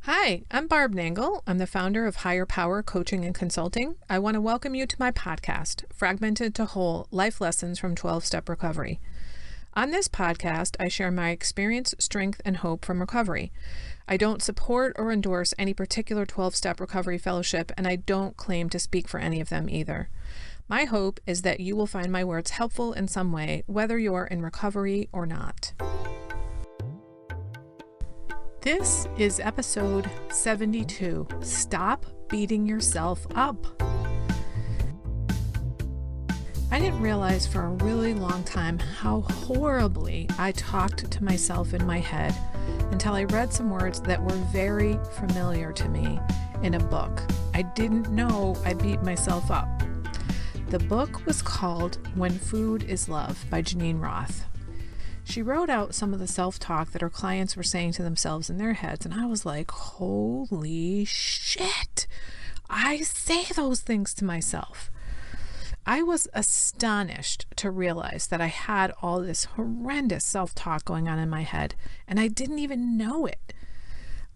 Hi, I'm Barb Nangle. I'm the founder of Higher Power Coaching and Consulting. I want to welcome you to my podcast, Fragmented to Whole: Life Lessons from 12-Step Recovery. On this podcast, I share my experience, strength, and hope from recovery. I don't support or endorse any particular 12-step recovery fellowship, and I don't claim to speak for any of them either. My hope is that you will find my words helpful in some way, whether you're in recovery or not. This is episode 72, Stop Beating Yourself Up. I didn't realize for a really long time how horribly I talked to myself in my head until I read some words that were very familiar to me in a book. I didn't know I beat myself up. The book was called When Food is Love by Janine Roth. She wrote out some of the self-talk that her clients were saying to themselves in their heads, and I was like, holy shit, I say those things to myself. I was astonished to realize that I had all this horrendous self-talk going on in my head, and I didn't even know it.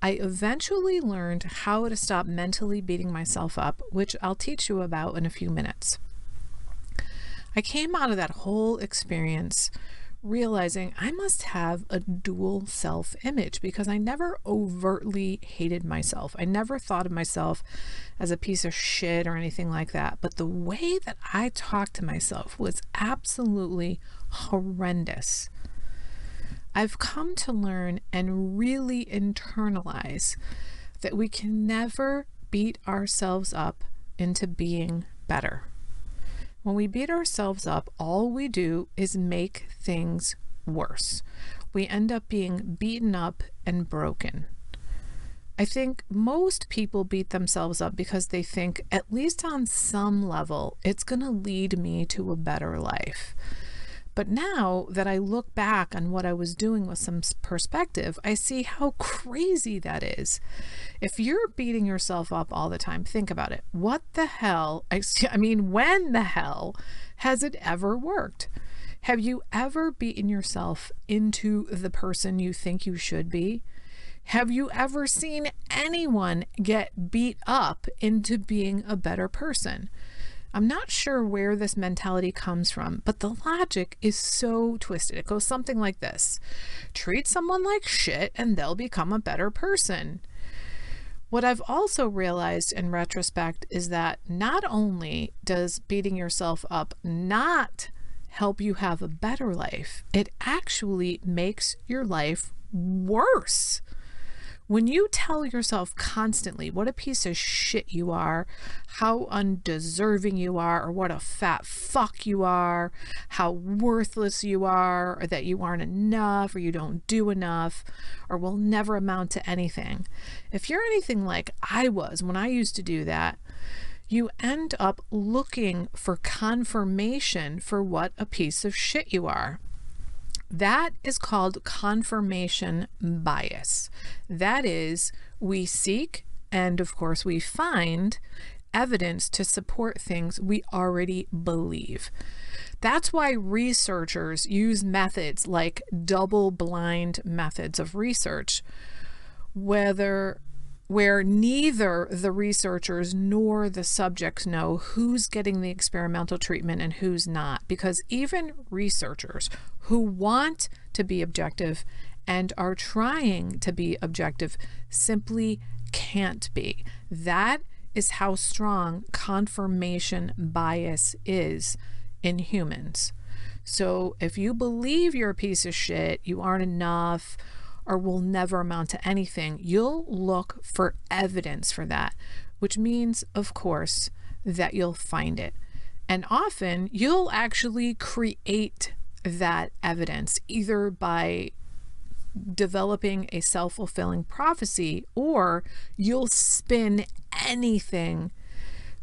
I eventually learned how to stop mentally beating myself up, which I'll teach you about in a few minutes. I came out of that whole experience realizing I must have a dual self-image because I never overtly hated myself. I never thought of myself as a piece of shit or anything like that. But the way that I talked to myself was absolutely horrendous. I've come to learn and really internalize that we can never beat ourselves up into being better. When we beat ourselves up, all we do is make things worse. We end up being beaten up and broken. I think most people beat themselves up because they think, at least on some level, it's going to lead me to a better life. But now that I look back on what I was doing with some perspective, I see how crazy that is. If you're beating yourself up all the time, think about it. What the hell, when the hell has it ever worked? Have you ever beaten yourself into the person you think you should be? Have you ever seen anyone get beat up into being a better person? I'm not sure where this mentality comes from, but the logic is so twisted. It goes something like this: treat someone like shit and they'll become a better person. What I've also realized in retrospect is that not only does beating yourself up not help you have a better life, it actually makes your life worse. When you tell yourself constantly what a piece of shit you are, how undeserving you are, or what a fat fuck you are, how worthless you are, or that you aren't enough, or you don't do enough, or will never amount to anything. If you're anything like I was when I used to do that, you end up looking for confirmation for what a piece of shit you are. That is called confirmation bias. That is, we seek and, of course, we find evidence to support things we already believe. That's why researchers use methods like double-blind methods of research, where neither the researchers nor the subjects know who's getting the experimental treatment and who's not, because even researchers who want to be objective and are trying to be objective simply can't be. That is how strong confirmation bias is in humans. So if you believe you're a piece of shit, you aren't enough, or will never amount to anything, you'll look for evidence for that, which means, of course, that you'll find it. And often you'll actually create that evidence, either by developing a self-fulfilling prophecy, or you'll spin anything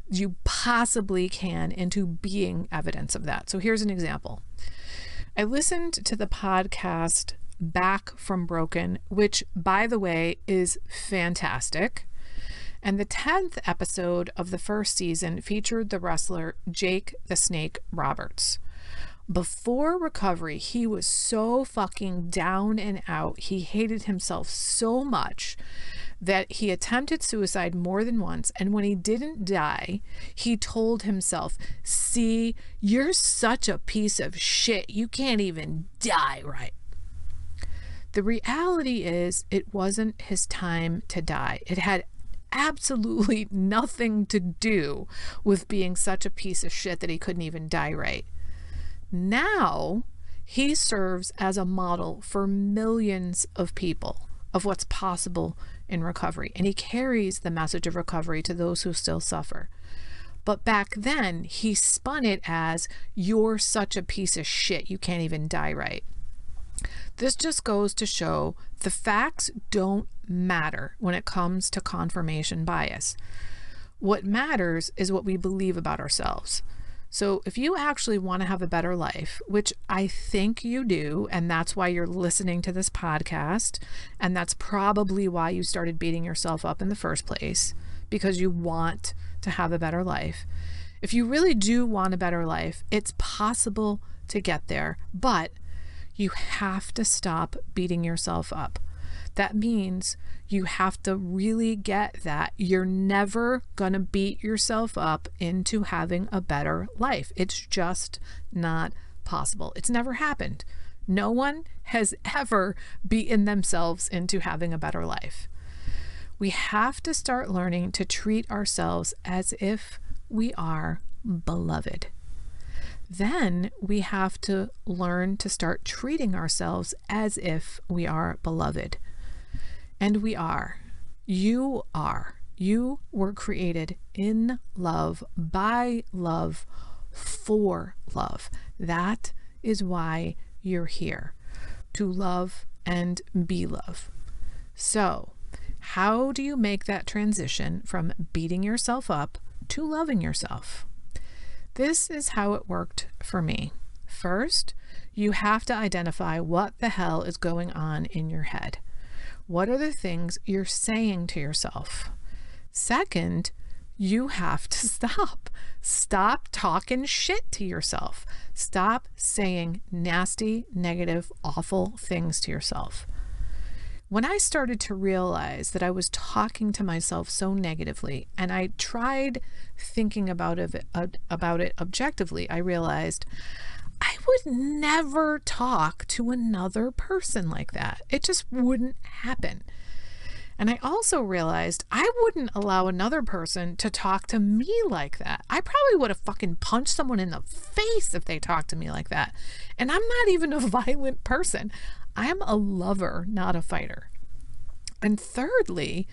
you possibly can into being evidence of that. So here's an example. I listened to the podcast Back from Broken, which, by the way, is fantastic. And the 10th episode of the first season featured the wrestler Jake the Snake Roberts. Before recovery, he was so fucking down and out. He hated himself so much that he attempted suicide more than once. And when he didn't die, he told himself, see, you're such a piece of shit. You can't even die right. The reality is it wasn't his time to die. It had absolutely nothing to do with being such a piece of shit that he couldn't even die right. Now he serves as a model for millions of people of what's possible in recovery. And he carries the message of recovery to those who still suffer. But back then, he spun it as, you're such a piece of shit, you can't even die right. This just goes to show the facts don't matter when it comes to confirmation bias. What matters is what we believe about ourselves. So if you actually want to have a better life, which I think you do, and that's why you're listening to this podcast, and that's probably why you started beating yourself up in the first place, because you want to have a better life. If you really do want a better life, it's possible to get there, but you have to stop beating yourself up. That means you have to really get that you're never going to beat yourself up into having a better life. It's just not possible. It's never happened. No one has ever beaten themselves into having a better life. We have to start learning to treat ourselves as if we are beloved. Then we have to learn to start treating ourselves as if we are beloved. And we are. You are. You were created in love, by love, for love. That is why you're here, to love and be love. So, how do you make that transition from beating yourself up to loving yourself? This is how it worked for me. First, you have to identify what the hell is going on in your head. What are the things you're saying to yourself? Second, you have to stop. Stop talking shit to yourself. Stop saying nasty, negative, awful things to yourself. When I started to realize that I was talking to myself so negatively, and I tried thinking about it objectively, I realized I would never talk to another person like that. It just wouldn't happen. And I also realized I wouldn't allow another person to talk to me like that. I probably would have fucking punched someone in the face if they talked to me like that. And I'm not even a violent person. I'm a lover, not a fighter. And thirdly,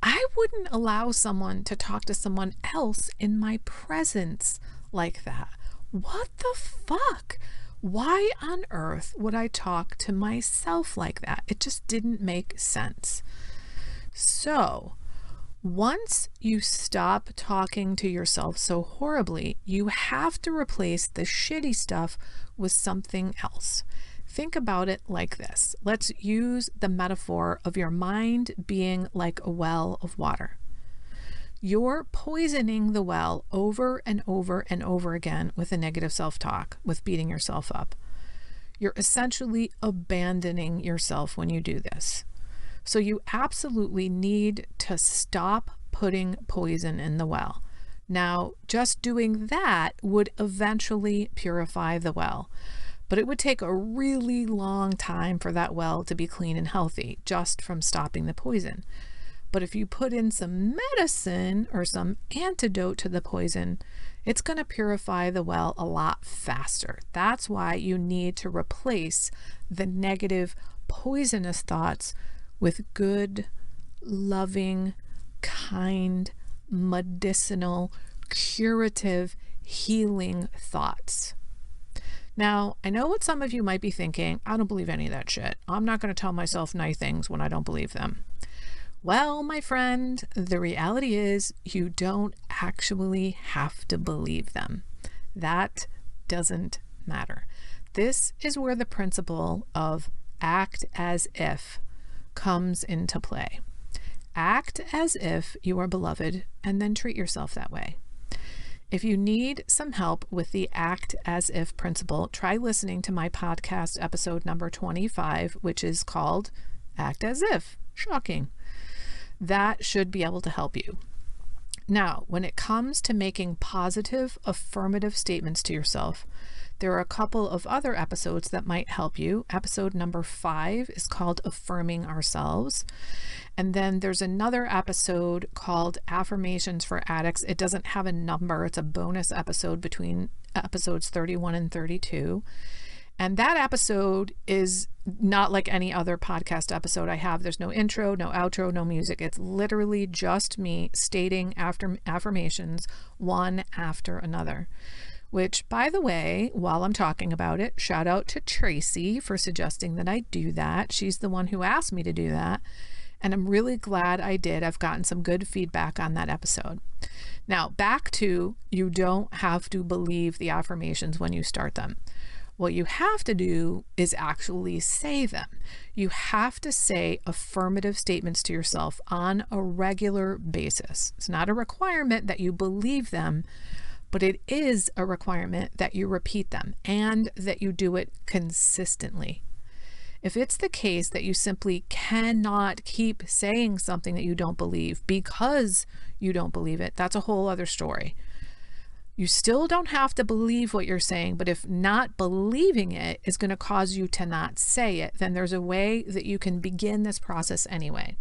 I wouldn't allow someone to talk to someone else in my presence like that. What the fuck? Why on earth would I talk to myself like that? It just didn't make sense. So, once you stop talking to yourself so horribly, you have to replace the shitty stuff with something else. Think about it like this. Let's use the metaphor of your mind being like a well of water. You're poisoning the well over and over and over again with a negative self-talk, with beating yourself up. You're essentially abandoning yourself when you do this. So you absolutely need to stop putting poison in the well. Now, just doing that would eventually purify the well. But it would take a really long time for that well to be clean and healthy, just from stopping the poison. But if you put in some medicine or some antidote to the poison, it's going to purify the well a lot faster. That's why you need to replace the negative, poisonous thoughts with good, loving, kind, medicinal, curative, healing thoughts. Now, I know what some of you might be thinking. I don't believe any of that shit. I'm not going to tell myself nice things when I don't believe them. Well, my friend, the reality is you don't actually have to believe them. That doesn't matter. This is where the principle of act as if comes into play. Act as if you are beloved and then treat yourself that way. If you need some help with the act as if principle, try listening to my podcast episode number 25, which is called Act as If. Shocking. That should be able to help you. Now, when it comes to making positive, affirmative statements to yourself, there are a couple of other episodes that might help you. Episode number 5 is called Affirming Ourselves. And then there's another episode called Affirmations for Addicts. It doesn't have a number. It's a bonus episode between episodes 31 and 32. And that episode is not like any other podcast episode I have. There's no intro, no outro, no music. It's literally just me stating affirmations one after another. Which, by the way, while I'm talking about it, shout out to Tracy for suggesting that I do that. She's the one who asked me to do that. And I'm really glad I did. I've gotten some good feedback on that episode. Now, back to you don't have to believe the affirmations when you start them. What you have to do is actually say them. You have to say affirmative statements to yourself on a regular basis. It's not a requirement that you believe them, but it is a requirement that you repeat them and that you do it consistently. If it's the case that you simply cannot keep saying something that you don't believe because you don't believe it, that's a whole other story. You still don't have to believe what you're saying, but if not believing it is going to cause you to not say it, then there's a way that you can begin this process anyway.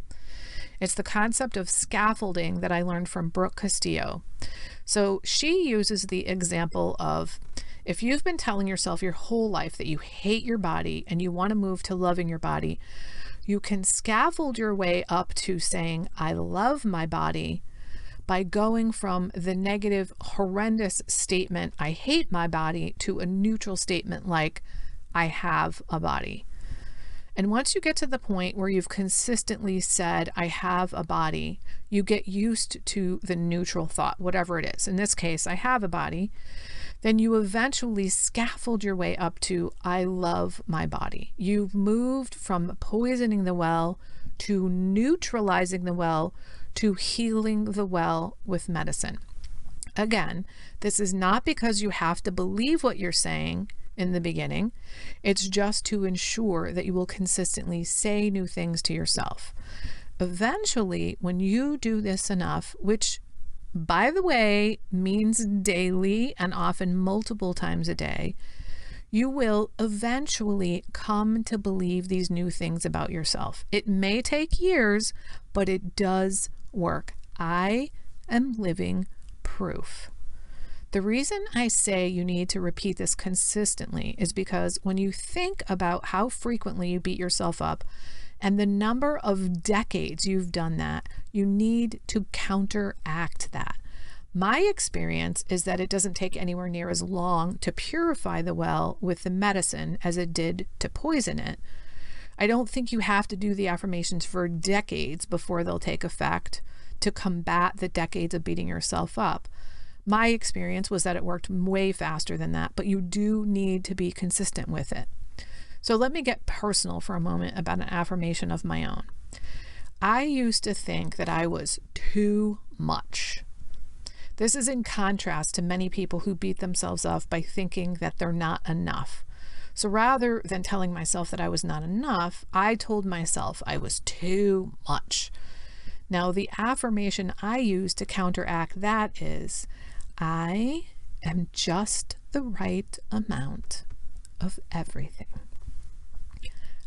It's the concept of scaffolding that I learned from Brooke Castillo. So she uses the example of if you've been telling yourself your whole life that you hate your body and you want to move to loving your body, you can scaffold your way up to saying, I love my body, by going from the negative, horrendous statement, I hate my body, to a neutral statement like, I have a body. And once you get to the point where you've consistently said, I have a body, you get used to the neutral thought, whatever it is. In this case, I have a body. Then you eventually scaffold your way up to, I love my body. You've moved from poisoning the well to neutralizing the well to healing the well with medicine. Again, this is not because you have to believe what you're saying in the beginning. It's just to ensure that you will consistently say new things to yourself. Eventually, when you do this enough, which by the way means daily and often multiple times a day, you will eventually come to believe these new things about yourself. It may take years, but it does work. I am living proof. The reason I say you need to repeat this consistently is because when you think about how frequently you beat yourself up and the number of decades you've done that, you need to counteract that. My experience is that it doesn't take anywhere near as long to purify the well with the medicine as it did to poison it. I don't think you have to do the affirmations for decades before they'll take effect to combat the decades of beating yourself up. My experience was that it worked way faster than that, but you do need to be consistent with it. So let me get personal for a moment about an affirmation of my own. I used to think that I was too much. This is in contrast to many people who beat themselves up by thinking that they're not enough. So rather than telling myself that I was not enough, I told myself I was too much. Now, the affirmation I use to counteract that is, I am just the right amount of everything.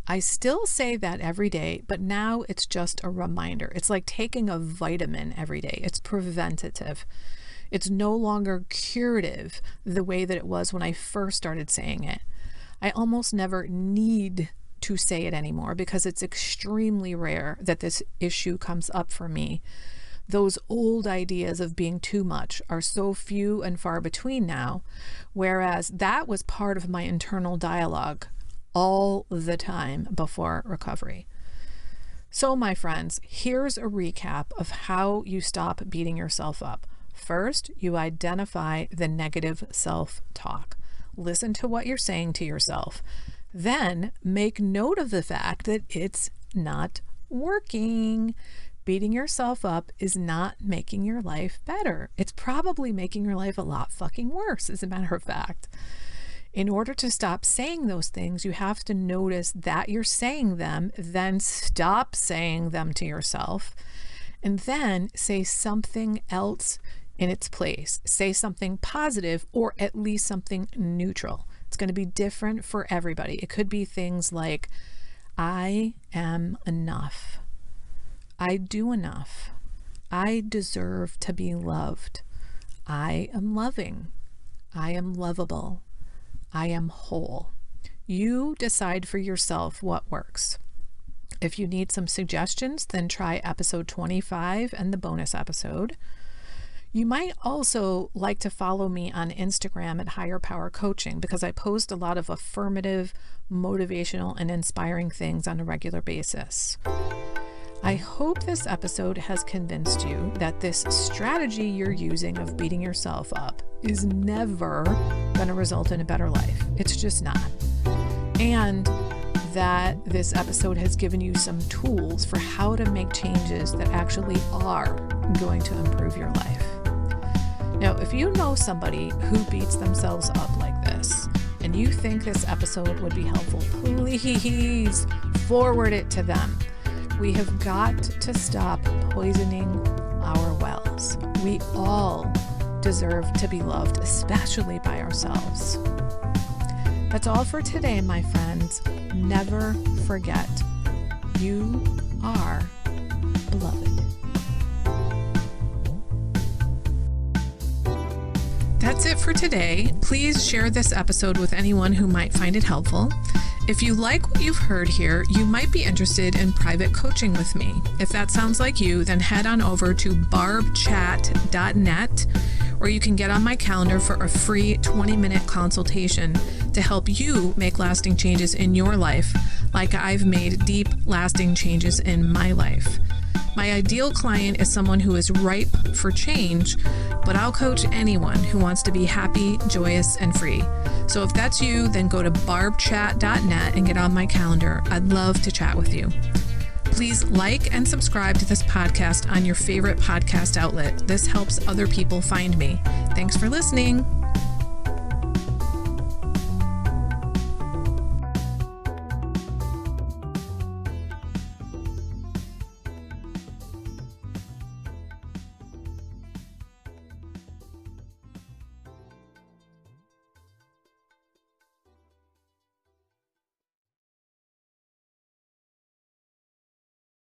I still say that every day, but now it's just a reminder. It's like taking a vitamin every day. It's preventative. It's no longer curative the way that it was when I first started saying it. I almost never need to say it anymore because it's extremely rare that this issue comes up for me. Those old ideas of being too much are so few and far between now, whereas that was part of my internal dialogue all the time before recovery. So, my friends, here's a recap of how you stop beating yourself up. First, you identify the negative self-talk. Listen to what you're saying to yourself. Then make note of the fact that it's not working. Beating yourself up is not making your life better. It's probably making your life a lot fucking worse, as a matter of fact. In order to stop saying those things, you have to notice that you're saying them, then stop saying them to yourself. and then say something else in its place. Say something positive or at least something neutral. It's going to be different for everybody. It could be things like, I am enough. I do enough. I deserve to be loved. I am loving. I am lovable. I am whole. You decide for yourself what works. If you need some suggestions, then try episode 25 and the bonus episode. You might also like to follow me on Instagram at Higher Power Coaching because I post a lot of affirmative, motivational, and inspiring things on a regular basis. I hope this episode has convinced you that this strategy you're using of beating yourself up is never going to result in a better life. It's just not. And that this episode has given you some tools for how to make changes that actually are going to improve your life. Now, if you know somebody who beats themselves up like this, and you think this episode would be helpful, please forward it to them. We have got to stop poisoning our wells. We all deserve to be loved, especially by ourselves. That's all for today, my friends. Never forget, you are beloved. That's it for today. Please share this episode with anyone who might find it helpful. If you like what you've heard here, you might be interested in private coaching with me. If that sounds like you, then head on over to barbchat.net, or you can get on my calendar for a free 20-minute consultation to help you make lasting changes in your life, like I've made deep, lasting changes in my life. My ideal client is someone who is ripe for change, but I'll coach anyone who wants to be happy, joyous, and free. So if that's you, then go to barbchat.net and get on my calendar. I'd love to chat with you. Please like and subscribe to this podcast on your favorite podcast outlet. This helps other people find me. Thanks for listening.